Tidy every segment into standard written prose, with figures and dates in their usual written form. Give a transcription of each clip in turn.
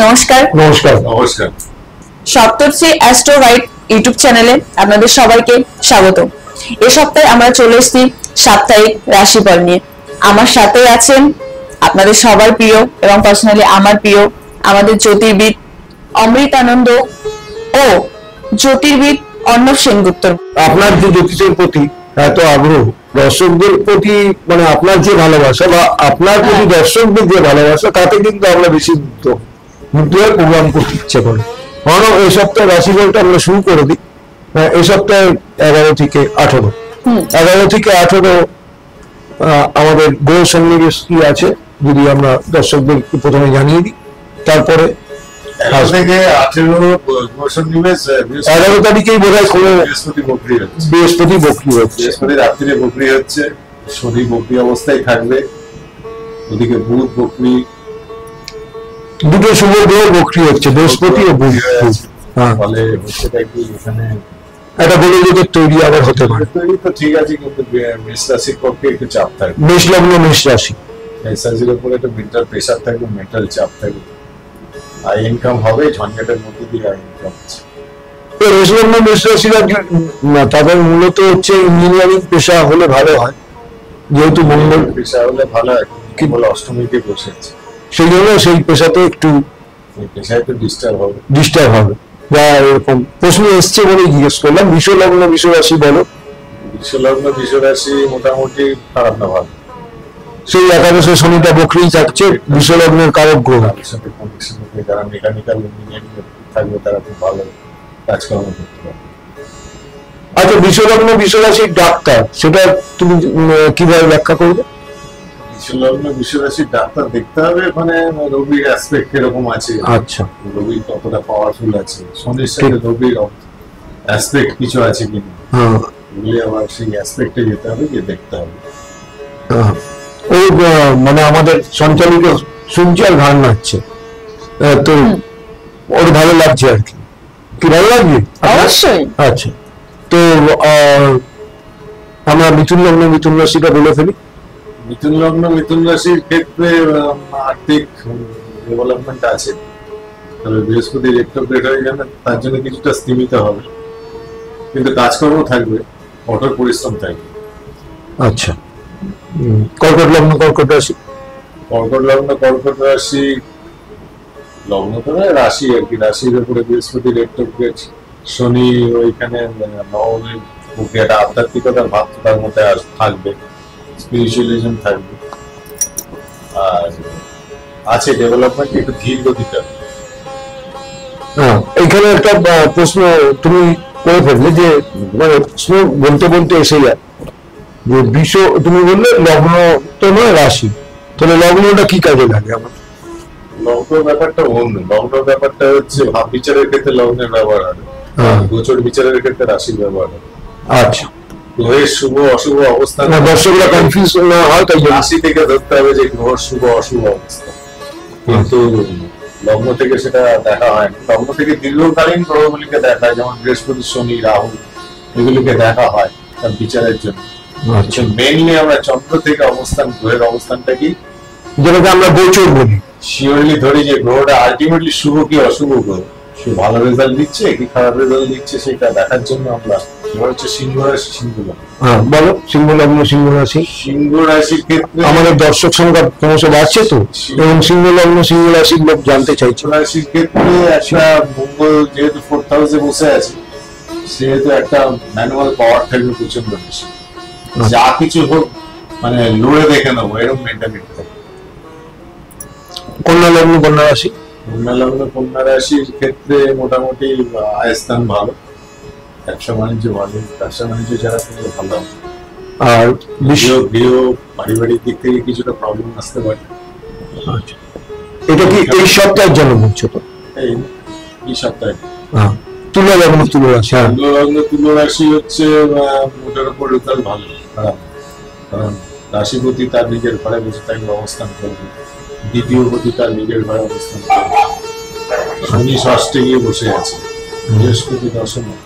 নমস্কার নমস্কার নমস্কার সপ্তর্ষি অ্যাস্ট্রো রাইট ইউটিউব চ্যানেলে আপনাদের সবাইকে স্বাগত। এই সপ্তাহে আমরা চলে এসেছি সাপ্তাহিক রাশিফল নিয়ে। আমার সাথে আছেন আপনাদের সবার প্রিয় এবং পার্সোনালি আমার প্রিয় আমাদের জ্যোতির্বিদ অমৃতানন্দ ও জ্যোতির্বিদ অর্ণব সেনগুপ্ত। আপনার যে জ্যোতিষের প্রতি এত আগ্রহ, দর্শকদের প্রতি মানে আপনার যে ভালোবাসা বা আপনার প্রতি দর্শকদের যে ভালোবাসা, তাতে কিন্তু আমরা বেশি মুগ্ধ হয়ে প্রোগ্রাম করতে ইচ্ছে করি। কারণ এই সপ্তাহে রাশিফলটা আমরা শুরু করে দিই। এই সপ্তাহে 11 থেকে 18 আমাদের গ্রহ সন্নিবেশ কি আছে যদি আমরা দর্শকদের প্রথমে জানিয়ে দিই, তারপরে 11 থেকে 18 11 তারিখেই বোধ হয় কোনো বৃহস্পতি বকরি হচ্ছে, বৃহস্পতি রাত্রিরে বকরি হচ্ছে, শনি বকরি অবস্থায় থাকবে, ওদিকে বুধ বকরি, দুটো শুভ গ্রহ বকরি হচ্ছে, বৃহস্পতি ও বুধ। ফলে হচ্ছে কি এখানে একটা গোলযোগের তৈরি আবার হতে পারে। তৈরি তো ঠিক আছে, কিন্তু মেষ রাশির পক্ষে একটু চাপ থাকবে। মেষ লগ্ন মেষ রাশি, মেষ রাশির উপরে একটু মেন্টাল প্রেশার থাকবে, মেন্টাল চাপ থাকবে। আই ইনকাম হবে, ঝঞ্ঝাটের মধ্যে দিয়ে আই ইনকাম হচ্ছে। মেষ লগ্ন মেষ রাশিরা তাদের মূলত হচ্ছে ইঞ্জিনিয়ারিং পেশা হলে ভালো হয়, যেহেতু মঙ্গল পেশা হলে ভালো হয়, কেবল অষ্টমীতে বসে আছে, সেই জন্য সেই পেশাতে একটু পেশায় একটু ডিস্টার্ব হবে। যা এরকম প্রশ্ন এসছে বলে জিজ্ঞেস করলাম। বিষ লগ্ন বিষ রাশি বলো। বিষ লগ্ন বিষ রাশি মোটামুটি খারাপ না, ভালো। সেই একাদশে শনিটা বকরিই থাকছে, বিষ লগ্নের কারক গ্রহ। যারা মেকানিক্যাল ইঞ্জিনিয়ারিং থাকবে তারা খুব ভালো কাজকর্ম করতে পারবে। আচ্ছা, বিষ লগ্ন বিষ রাশির ডাক্তার, সেটা তুমি কিভাবে ব্যাখ্যা করবে? বিশ্বলগ্ন বিশ্বরাশির ডাক্তার দেখতে হবে মানে রবির অ্যাসপেক্ট কিরকম আছে। আচ্ছা, রবি কতটা পাওয়ারফুল আছে, শনির সাথে রবির অ্যাসপেক্ট কিছু আছে কিনা, বলে আবার সেই অ্যাসপেক্টে যেতে হবে, গিয়ে দেখতে হবে। ও মানে আমাদের সঞ্চালিত শুনছে আর ঘাড় নাচছে, তো ওর ভালো লাগছে আর কি। কি ভালো লাগবে? অবশ্যই। আচ্ছা, তো আমরা মিথুন লগ্ন মিথুন রাশিটা বলে ফেলি। মিথুন লগ্ন মিথুন রাশির ক্ষেত্রে আর্থিক ডেভেলপমেন্ট আছে, তবে বৃহস্পতি রেট্রোগ্রেড হয়ে যাবে, তার জন্য কিছুটা স্থিমিত হবে, কিন্তু কাজকর্ম থাকবে, কঠোর পরিশ্রম থাকবে। আচ্ছা, কর্কট লগ্ন কর্কট রাশি। কর্কট লগ্ন কর্কট রাশি, লগ্ন তো রাশি আর কি, রাশির উপরে বৃহস্পতি রেট্রোগ্রেড, শনি ওইখানে নবমের মুখে একটা আধ্যাত্মিকতার ভাব তার মধ্যে থাকবে, স্পিরিচুয়ালিজম থাকবে, আর আছে ডেভেলপমেন্ট একটু ধীর গতিতে। এইখানে একটা প্রশ্ন তুমি করে ফেললে, যে মানে প্রশ্ন বলতে বলতে এসে যায় যে বিশ্ব, তুমি বললে লগ্ন তো নয় রাশি, তাহলে লগ্নটা কি কাজে লাগে? আমার লগ্ন ব্যাপারটা অন্য, লগ্ন ব্যাপারটা হচ্ছে ভাব বিচারের ক্ষেত্রে লগ্নের ব্যবহার হয়, গোচর বিচারের ক্ষেত্রে রাশির ব্যবহার হয়। আচ্ছা, গ্রহের শুভ অশুভ অবস্থান দর্শকরা কনফিউজ না হয়, তাই রাশি থেকে ধরতে হবে যে গ্রহের শুভ অশুভ অবস্থা, কিন্তু লগ্ন থেকে সেটা দেখা হয় না। লগ্ন থেকে দীর্ঘকালীন গ্রহগুলিকে দেখা হয়, যেমন বৃহস্পতি শনি রাহু, এগুলিকে দেখা হয় তার বিচারের জন্য। মেইনলি আমরা চন্দ্র থেকে অবস্থান, গ্রহের অবস্থানটা কি, যেটাকে আমরা গোচর বলি, শিওরলি ধরি যে গ্রহটা আলটিমেটলি শুভ কি অশুভ গ্রহ, সে ভালো রেজাল্ট দিচ্ছে কি খারাপ রেজাল্ট দিচ্ছে, সেটা দেখার জন্য আমরা হচ্ছে সিংহ রাশি সিংহ লগ্ন। বলো, সিংহ লগ্ন সিংহ রাশি। সিংহ রাশির ক্ষেত্রে আমাদের দর্শক সংখ্যা ক্রমশ বাড়ছে তো, এবং সিংহ লগ্ন সিংহ রাশির লোক জানতে চাইছে। রাশির ক্ষেত্রে একটা মঙ্গল যেহেতু 4th হাউসে বসে আছে, সেহেতু একটা ম্যানুয়াল পাওয়ার থাকবে প্রচন্ড বেশি, যা কিছু হোক মানে লড়ে দেখে নেবো, এরকম মেন্টালিটি থাকে। কন্যা লগ্ন কন্যা রাশি। কন্যা লগ্ন কন্যা রাশির ক্ষেত্রে মোটামুটি আয়স্থান ভালো, ব্যবসা বাণিজ্য ভালো, ব্যবসা বাণিজ্য যারা করলে ভালো, আর গৃহ পারিবারিক দিক থেকে কিছুটা প্রবলেম আসতে পারে। এটা কি এই সপ্তাহের জন্য বলছো? তো এই সপ্তাহে তুলা লগ্ন তুলা রাশি। তুলা লগ্ন তুলা রাশি হচ্ছে মোটার উপর রেজাল্ট ভালো, খারাপ, কারণ রাশিপতি তার নিজের ঘরে বসে থাকবে, অবস্থান করবে, দ্বিতীয় পতি তার নিজের ঘরে অবস্থান করবে, শনি ষষ্ঠে গিয়ে বসে আছে, বৃহস্পতি দশমে,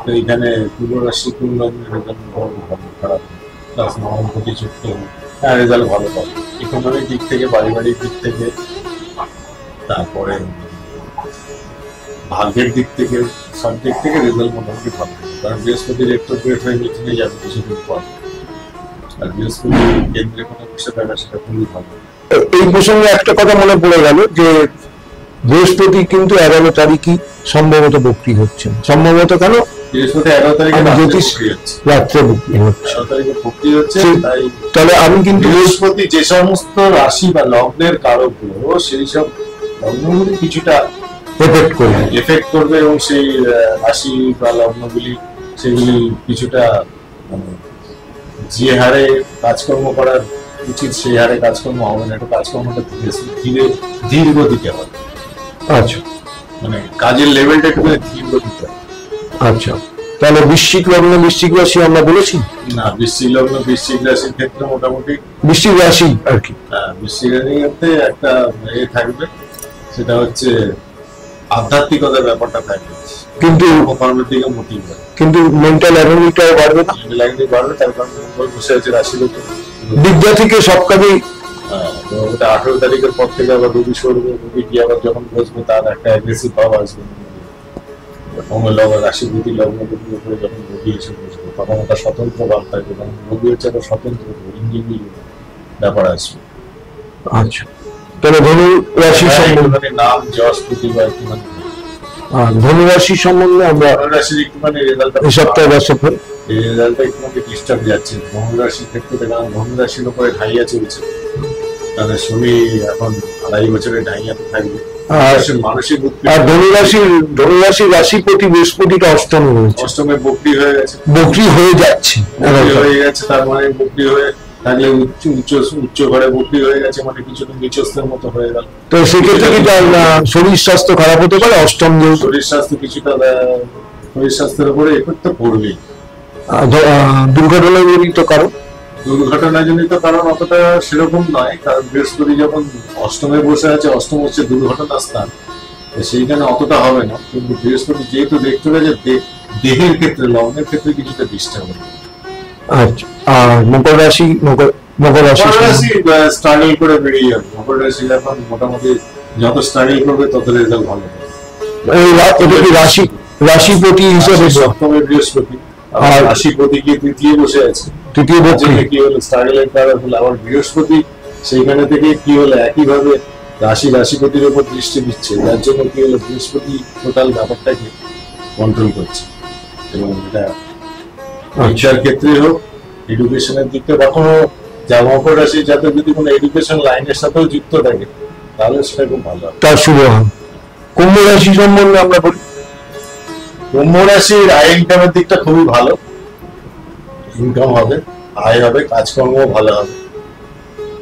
তো এইখানে তুলা রাশি তুলা লগ্নের রেজাল্ট ভালো, খারাপ, প্লাস নবমপতি যুক্ত হবে, রেজাল্ট ভালো পাবে। ইকোনমিক দিক থেকে পারিবারিক দিক থেকে তারপরে ভাগ্যের দিক থেকে সব দিক থেকে রেজাল্ট মোটামুটি ভালো হবে। কারণ বৃহস্পতি রেট্রোগ্রেড হয়ে মিটিংয়ে যাবে কিছুদিন পর, আর বৃহস্পতি কেন্দ্রে কোনো বসে থাকা সেটা খুবই ভালো। এই প্রসঙ্গে একটা কথা মনে পড়ে গেল যে বৃহস্পতি কিন্তু 11 তারিখই সম্ভবত বক্রি হচ্ছে, সম্ভবত কেন বৃহস্পতি 11 তারিখে জ্যোতিষ রাত্রে বক্রি হচ্ছে, 11 তারিখে ভক্তি হচ্ছে। তাই তাহলে আমি কিন্তু বৃহস্পতি যে সমস্ত রাশি বা লগ্নের কারক গুলো সেই সব লগ্নগুলি কিছুটা এফেক্ট করবে এবং সেই রাশি বা লগ্নগুলি সেগুলি কিছুটা যে হারে কাজকর্ম করার উচিত সেই হারে কাজকর্ম হবে না, একটু কাজকর্মটা ধীর গতিতে হবে। আচ্ছা, মানে কাজের লেভেলটা একটু ধীর গতিতে হবে। আচ্ছা, তাহলে বৃশ্চিক লগ্ন বৃশ্চিক রাশি আমরা বলেছি না, বৃশ্চিক লগ্ন বৃশ্চিক রাশির ক্ষেত্রে মোটামুটি বৃশ্চিক রাশি আর কি, হ্যাঁ বৃশ্চিক রাশিতে একটা থাকবে, সেটা হচ্ছে আধ্যাত্মিকতার ব্যাপারটা থাকবে, কিন্তু কর্মের দিকে মোটিভ হবে, কিন্তু মেন্টাল অ্যাবিলিটিটাও বাড়বে না, বাড়বে। তার কারণ মঙ্গল বসে আছে রাশির উপর, বিদ্যা থেকে সব কাজেই। ওটা 18 তারিখের পর থেকে আবার রবি সরবে, রবি গিয়ে আবার যখন বসবে তার একটা অ্যাগ্রেসিভ ভাব আসবে। মঙ্গল লগ্ন রাশিপতি লগ্নপতির উপরে যখন রবি এসে বসবে তখন একটা স্বতন্ত্র ভাব থাকবে, তখন রবি হচ্ছে একটা স্বতন্ত্র ইন্ডিভিজুয়াল ব্যাপার আসবে। আচ্ছা, তাহলে ধনু রাশি সম্বন্ধে নাম যশ প্রতিভা একটুখানি, ধনু রাশি সম্বন্ধে আমরা রাশির একটুখানি রেজাল্ট এই সপ্তাহে রাশিফল এই রেজাল্টটা একটুখানি ডিস্টার্ব যাচ্ছে ধনু রাশির ক্ষেত্রে, কারণ ধনু রাশির উপরে ঢাইয়া চলছে, তাহলে শনি এখন 2.5 বছরের ঢাইয়াতে থাকবে। মানসিক আর ধনু রাশির রাশিপতি বৃহস্পতিটা অষ্টমে রয়েছে, অষ্টমে বকরি হয়ে গেছে, বকরি হয়ে যাচ্ছে, তার মানে বকরি হয়ে থাকলে উচ্চ ঘরে বকরি হয়ে গেছে, মানে কিছুটা নিচস্থের মতো হয়ে গেল। তো সেক্ষেত্রে কি তার শরীর স্বাস্থ্য খারাপ হতে পারে? অষ্টম যেহেতু শরীর স্বাস্থ্য কিছুটা শরীর স্বাস্থ্যের উপরে এফেক্ট তো পড়বেই। দুর্ঘটনাজনিত কারণ, দুর্ঘটনাজনিত কারণ অতটা সেরকম নয়, কারণ বৃহস্পতি যখন অষ্টমে বসে আছে, অষ্টম হচ্ছে দুর্ঘটনা স্থান, সেইখানে অতটা হবে না। কিন্তু বৃহস্পতি যেহেতু দেখতে হবে যে দেহের ক্ষেত্রে লগ্নের ক্ষেত্রে কিছুটা ডিস্টার্ব হবে। আচ্ছা, আর মকর রাশি স্ট্রাগল করে বেরিয়ে যাবে। মকর রাশি এখন মোটামুটি যত স্ট্রাগল করবে তত রেজাল্ট ভালো হবে। এটা কি রাশিপতি হিসেবে সপ্তমে বৃহস্পতি, আর রাশিপতি গিয়ে তৃতীয় বসে আছে, তৃতীয় কি হলো স্ট্রাগলের কারণ হলো আবার বৃহস্পতি সেইখানে থেকে কি হলো একইভাবে রাশিপতির উপর দৃষ্টি দিচ্ছে, যার জন্য কি হলো বৃহস্পতি টোটাল ব্যাপারটাকে কন্ট্রোল করছে। এবং এটা শিক্ষার ক্ষেত্রে হোক, এডুকেশনের দিক থেকে, কখনো যা মকর রাশি যাতে যদি কোনো এডুকেশন লাইনের সাথেও যুক্ত থাকে তাহলে সেটা খুব ভালো হবে, তার শুভ হবে। কুম্ভ রাশি সম্বন্ধে আমরা বলি, কুম্ভ রাশির আয় ইনকামের দিকটা খুবই ভালো, ইনকাম হবে, আয় হবে, কাজকর্ম ভালো হবে,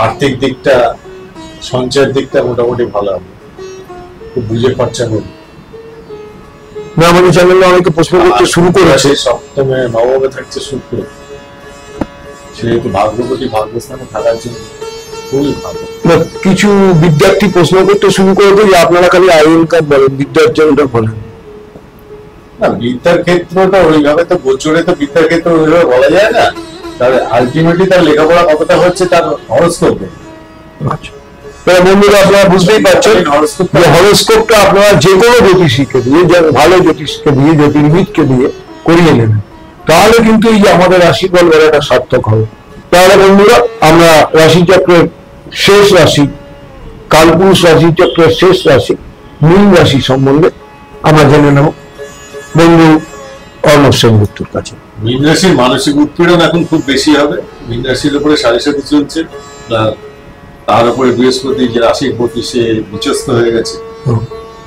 আর্থিক দিকটা সঞ্চয়ের দিকটা মোটামুটি ভালো হবে, খুব বুঝে খরচা করবে। আমাদের চ্যানেলে অনেকে প্রশ্ন করতে শুরু করেছে। সপ্তমে নবমে থাকছে শুক্র, সেহেতু ভাগ্যপতি ভাগ্যস্থানে থাকার জন্য খুবই ভালো। কিছু বিদ্যার্থী প্রশ্ন করতে শুরু করেছে যে আপনারা খালি আয় ইনকাম বলেন, বিদ্যার জন্যটা বলেন না। বিদ্যার ক্ষেত্রটা ওইভাবে তো গোচরে তো বিদ্যার ক্ষেত্র ওইভাবে বলা যায় না, তার আলটিমেটলি তার লেখাপড়া কতটা হচ্ছে তার হরস্কোপ। বন্ধুরা আপনারা বুঝতেই পারছেন যে হরস্কোপটা আপনারা যে কোনো জ্যোতিষীকে দিয়ে, ভালো জ্যোতিষকে দিয়ে, জ্যোতির্বিদকে দিয়ে করিয়ে নেবেন, তাহলে কিন্তু এই যে আমাদের রাশিফল বেলাটা সার্থক হবে। তাহলে বন্ধুরা আমরা রাশিচক্রের শেষ রাশি, কালপুরুষ রাশিচক্রের শেষ রাশি মীন রাশি সম্বন্ধে আমরা জেনে নেব বন্ধু অর্ণব সেনগুপ্তর কাছে। মীন রাশির মানসিক উৎপীড়ন এখন খুব বেশি হবে। মীন রাশির উপরে সাড়ে সাথে চলছে, তার উপরে বৃহস্পতি যে রাশির প্রতি সে বিচস্ত হয়ে গেছে,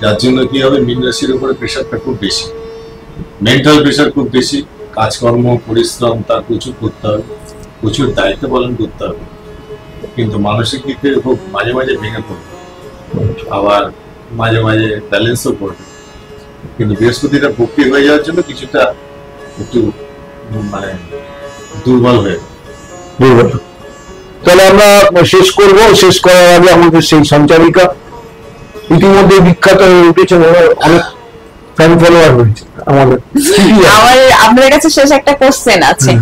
যার জন্য কি হবে মীন রাশির উপরে প্রেশারটা খুব বেশি, মেন্টাল প্রেশার খুব বেশি, কাজকর্ম পরিশ্রম তার প্রচুর করতে হবে, প্রচুর দায়িত্ব পালন করতে হবে, কিন্তু মানসিক দিক থেকে খুব মাঝে মাঝে ভেঙে পড়বে, আবার মাঝে মাঝে ব্যালেন্সও করবে। কিন্তু বৃহস্পতিটা বক্রি হয়ে যাওয়ার জন্য কিছুটা একটু মানে দুর্বল হয়ে দুর্বল। তাহলে আমরা শেষ করব, শেষ করার আগে আমাদের সেই সঞ্চারিকা ইতিমধ্যে বিখ্যাত হয়ে উঠেছেন, অনেক ফ্যান ফলোয়ার হয়েছে আমাদের। আপনাদের কাছে শেষ একটা কোশ্চেন আছে,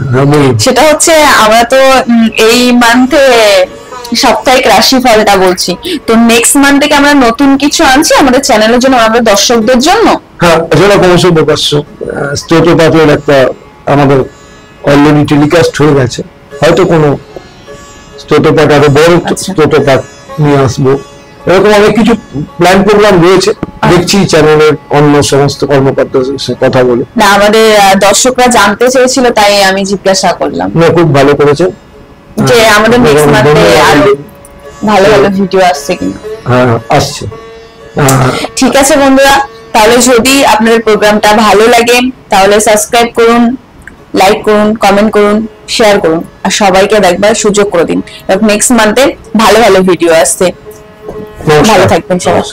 সেটা হচ্ছে আমরা তো এই মান্থে সাপ্তাহিক রাশিফলটা বলছি, তো নেক্সট মান্থ থেকে আমরা নতুন কিছু আনছি আমাদের চ্যানেলের জন্য, আমাদের দর্শকদের জন্য। হ্যাঁ, যেটা ক্রমশ প্রকাশ্য স্তোত্রপাঠের একটা আমাদের অলরেডি টেলিকাস্ট হয়ে গেছে, হয়তো কোনো স্তোত্রপাঠ আরো বড় স্তোত্রপাঠ নিয়ে আসবো, এরকম অনেক কিছু প্ল্যান প্রোগ্রাম রয়েছে। দেখছি চ্যানেলের অন্য সমস্ত কর্মকর্তাদের সাথে কথা বলে। না, আমাদের দর্শকরা জানতে চেয়েছিল তাই আমি জিজ্ঞাসা করলাম। না, খুব ভালো করেছেন যে আমাদের নেক্সট মান্থে আরো ভালো ভালো ভিডিও আসছে কিনা। হ্যাঁ, আসছে। ঠিক আছে বন্ধুরা, তাহলে যদি আপনাদের প্রোগ্রামটা ভালো লাগে তাহলে সাবস্ক্রাইব করুন, লাইক করুন, কমেন্ট করুন, শেয়ার করুন, আর সবাইকে দেখবার সুযোগ করে দিন। নেক্সট মান্থে ভালো ভালো ভিডিও আসছে। ভালো থাকবেন সবাই।